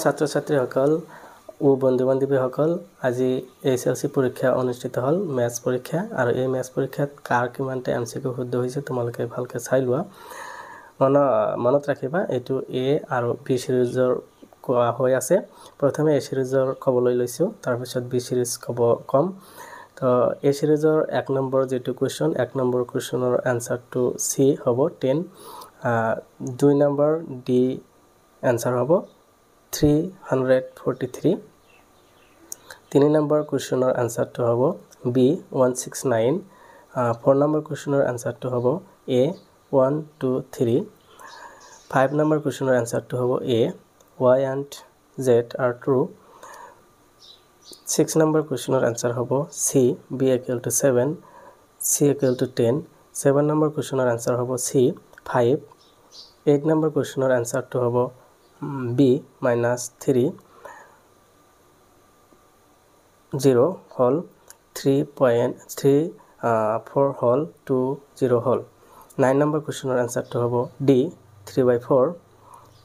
ছাত্ৰ ছাত্ৰীসকল ও বন্ধু বান্ধৱীসকল আজি এছএলসি পৰীক্ষা অনুষ্ঠিত হল ম্যাথছ পৰীক্ষা আৰু এই ম্যাথছ পৰীক্ষাত কাৰ কিমানটা এমসিকিউ শুদ্ধ হৈছে তোমালোকে ভালকে চাই লোৱা মনত ৰাখিবা এটো এ আৰু বি সিৰিজৰ কোৱা হৈ আছে প্ৰথমে এ সিৰিজৰ কবলৈ লৈছো তাৰ পিছত বি সিৰিজ কম তো এ সিৰিজৰ 1 নম্বৰ যেটো কোৱেশ্চন 1 নম্বৰ কোৱেশ্চনৰ আনসাৰ টু সি হ'ব 10 2 নম্বৰ ডি আনসার হ'ব 343 3 number questioner answer to hobo B 169 4 number questioner answer to hobo A 123 5 number questioner answer to hobo A Y and Z are true 6 number questioner answer hobo C B equal to 7 C equal to 10 7 number questioner answer hobo C 5 8 number questioner answer to hobo B minus 3 0 whole 3.3 4 whole 2 0 whole 9 number question answer to hobo D 3/4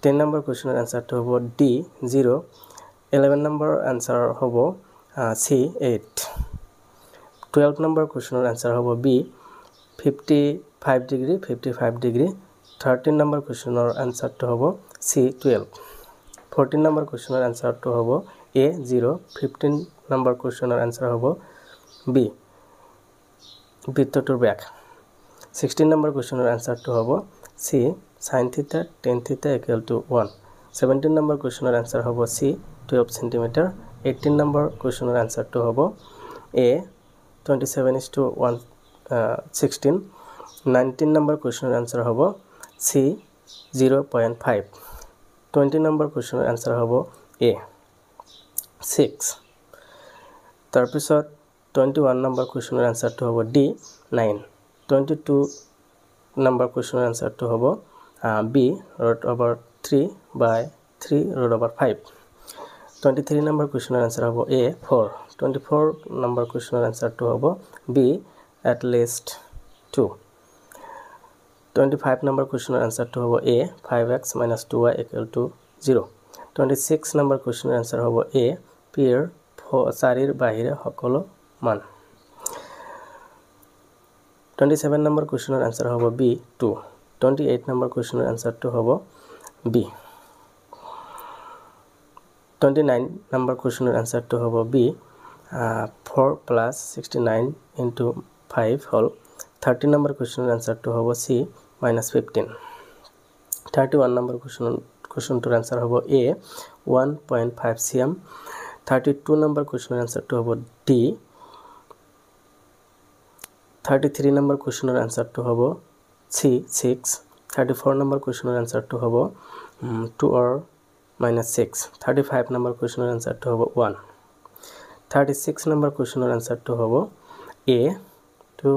10 number question answer to hobo D 0 11 number answer hobo C 8 12 number question answer hobo B 55 degree 55 degree 13 number question answer to hobo C 12 14 number question answer to hobo A 0 15 number question answer hobo B brittotor back 16 number question answer to hobo C sin theta tan theta equal to 1 17 number question answer hobo C 12 cm 18 number question answer to hobo A 27:1 16 19 number question answer hobo C 0.5 20 number question answer hobo A 6 তাৰপিছত 21 number question answer to hobo D 9 22 number question answer to hobo B root over 3 by 3 root over 5 23 number question answer hobo A 4 24 number question answer to hobo B at least 2 25 number question answer to hobo A 5x minus 2y equal to 0 26 number question answer hobo A pair 4 bahire hokolo man 27 number question answer hobo B 2 28 number question answer to hobo B 29 number question answer to hobo B 4 plus 69 into 5 whole 30 number question answer to hobo C minus 15 31 number question to answer hobo A 1.5 cm 32 number question answer to hobo D 33 number question answer to hobo C 6 34 number question answer to hobo 2 or minus 6 35 number question answer to hobo 1 36 number question answer to hobo A to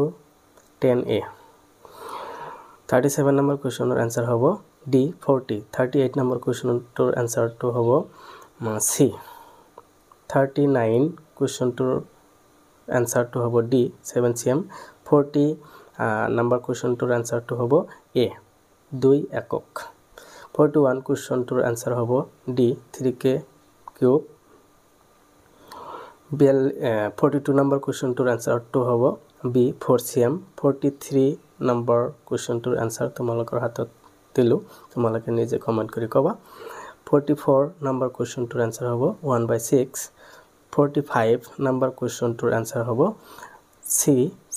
10A 37 number question answer hobo D 40 38 number question to answer to hobo C 39 question to answer to hobo D 7 cm 40 number question to answer to hobo A 2 ekok 41 question to answer hobo D 3k cube 42 number question to answer to hobo B 4 cm 43 number question to answer তোমালোকৰ হাতত দিলো তোমালোকে নিজে comment কৰি কবা 44 number question to answer hobo 1/6 45 number question to answer hobo C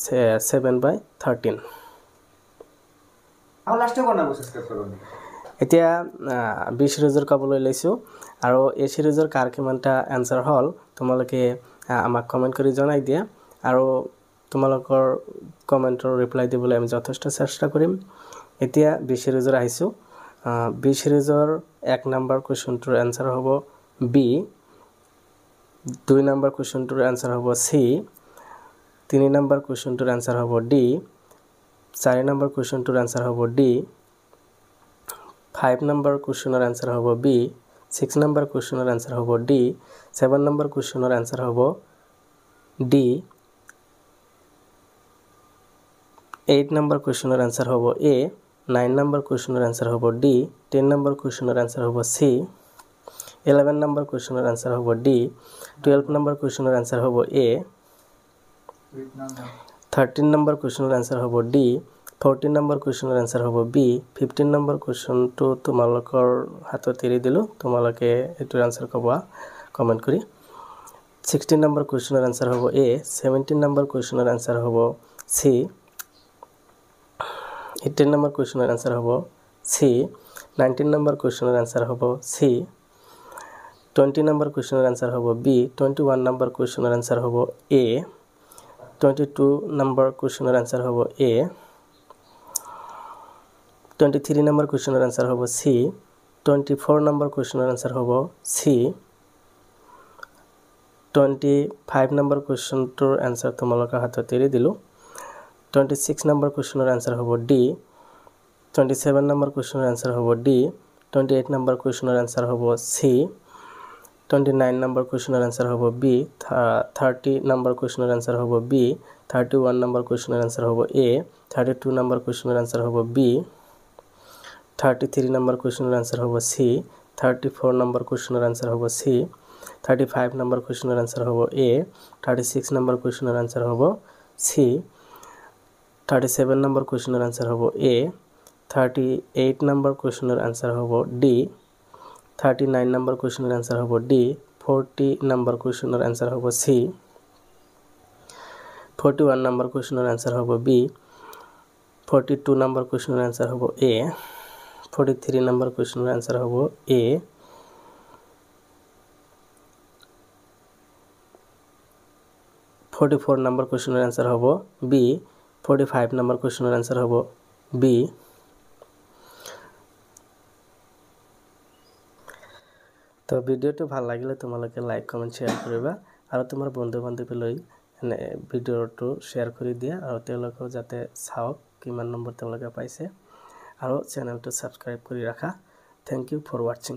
7/13 আৰু লাষ্টে কোনা subscribe কৰক এতিয়া বি সিৰিজৰ কবলৈ লৈছো আৰু এ সিৰিজৰ কাৰ কিমানটা আনসাৰ হল তোমালোকে আমাক কমেন্ট কৰি জনাই দিয়া আৰু তোমালোকৰ কমেন্টৰ ৰিপ্লাই দিবলৈ আমি যথেষ্ট চেষ্টা কৰিম এতিয়া বি সিৰিজৰ আহিছো বি সিৰিজৰ 1 নম্বৰ কোৱেশ্চনটোৰ আনসাৰ হ'ব বি 2 নম্বৰ কোৱেশ্চনটোৰ আনসাৰ হ'ব সি 3 নম্বৰ কোৱেশ্চনটোৰ আনসাৰ হ'ব ডি 4 নম্বৰ কোৱেশ্চনটোৰ আনসাৰ হ'ব ডি 5 নম্বৰ কোৱেশ্চনৰ আনসাৰ হ'ব বি 6 নম্বৰ কোৱেশ্চনৰ আনসাৰ হ'ব ডি 7 নম্বৰ কোৱেশ্চনৰ আনসাৰ হ'ব ডি 8 নম্বৰ কোৱেশ্চনৰ আনসাৰ হ'ব এ 9 নম্বৰ কোৱেশ্চনৰ আনসাৰ হ'ব ডি 10 নম্বৰ কোৱেশ্চনৰ আনসাৰ হ'ব সি 11 নম্বৰ কুৱেশ্যনৰ আনসাৰ হ'ব ডি 12 নম্বৰ কুৱেশ্যনৰ আনসাৰ হ'ব এ 13 নম্বৰ কুৱেশ্যনৰ আনসাৰ হ'ব ডি 14 নম্বৰ কুৱেশ্যনৰ আনসাৰ হ'ব বি 15 নম্বৰ কুৱেশ্যনটো তোমালোকৰ হাতত এৰি দিলো তোমালোকে এটো আনসাৰ ক'বা কমেন্ট কৰি 16 নম্বৰ কুৱেশ্যনৰ আনসাৰ হ'ব এ 17 নম্বৰ কুৱেশ্যনৰ আনসাৰ হ'ব সি 18 নম্বৰ কুৱেশ্যনৰ আনসাৰ হ'ব সি 19 নম্বৰ কুৱেশ্যনৰ আনসাৰ হ'ব সি 20 নম্বৰ কুৱেশ্যনৰ আনসাৰ হ'ব বি 21 নম্বৰ কুৱেশ্যনৰ আনসাৰ হ'ব এ 22 নম্বৰ কুৱেশ্যনৰ আনসাৰ হ'ব এ 23 নম্বৰ কুৱেশ্যনৰ আনসাৰ হ'ব সি 24 নম্বৰ কুৱেশ্যনৰ আনসাৰ হ'ব সি 25 নম্বৰ কুৱেশ্যনটোৰ আনসাৰ তোমালোকৰ হাতত এৰি দিলো 26 নম্বৰ কুৱেশ্যনৰ আনসাৰ হ'ব ডি 27 নম্বৰ কুৱেশ্যনৰ আনসাৰ হ'ব ডি 28 নম্বৰ কুৱেশ্যনৰ আনসাৰ হ'ব সি 29 নম্বৰ কুৱেশ্যনৰ আনসাৰ হ'ব বি 30 নম্বৰ কুৱেশ্যনৰ আনসাৰ হ'ব বি 31 নম্বৰ কুৱেশ্যনৰ আনসাৰ হ'ব এ 32 নম্বৰ কুৱেশ্যনৰ আনসাৰ হ'ব বি 33 নম্বৰ কুৱেশ্যনৰ আনসাৰ হ'ব সি 34 নম্বৰ কুৱেশ্যনৰ আনসাৰ হ'ব সি 35 নম্বৰ কুৱেশ্যনৰ আনসাৰ হ'ব এ 36 নম্বৰ কুৱেশ্যনৰ আনসাৰ হ'ব সি 37 নম্বৰ কুৱেশ্যনৰ আনসাৰ হ'ব এ 38 নম্বৰ কুৱেশ্যনৰ আনসাৰ হ'ব ডি 39 নম্বৰ কুৱেশ্যনৰ আনসাৰ হ'ব ডি 40 নম্বৰ কুৱেশ্যনৰ আনসাৰ হ'ব সি 41 নম্বৰ কুৱেশ্যনৰ আনসাৰ হ'ব বি 42 নম্বৰ কুৱেশ্যনৰ আনসাৰ হ'ব এ 43 নম্বৰ কুৱেশ্যনৰ আনসাৰ হ'ব এ 44 নম্বৰ কুৱেশ্যনৰ আনসাৰ হ'ব বি 45 নম্বৰ কুৱেশ্যনৰ আনসাৰ হ'ব বি তো ভিডিওটো ভাল লাগিলে তোমালোকে লাইক কমেন্ট শেয়াৰ কৰিবা আৰু তোমাৰ বন্ধু বান্ধৱীলৈ ভিডিওটো শেয়াৰ কৰি দিয়া আৰু তেওঁলোকেও যাতে চাওক কিমান নম্বৰ তেওঁলোকে পাইছে আৰু চেনেলটো সাবস্ক্ৰাইব কৰি ৰাখা থ্যাংক ইউ ফৰ ওয়াচিং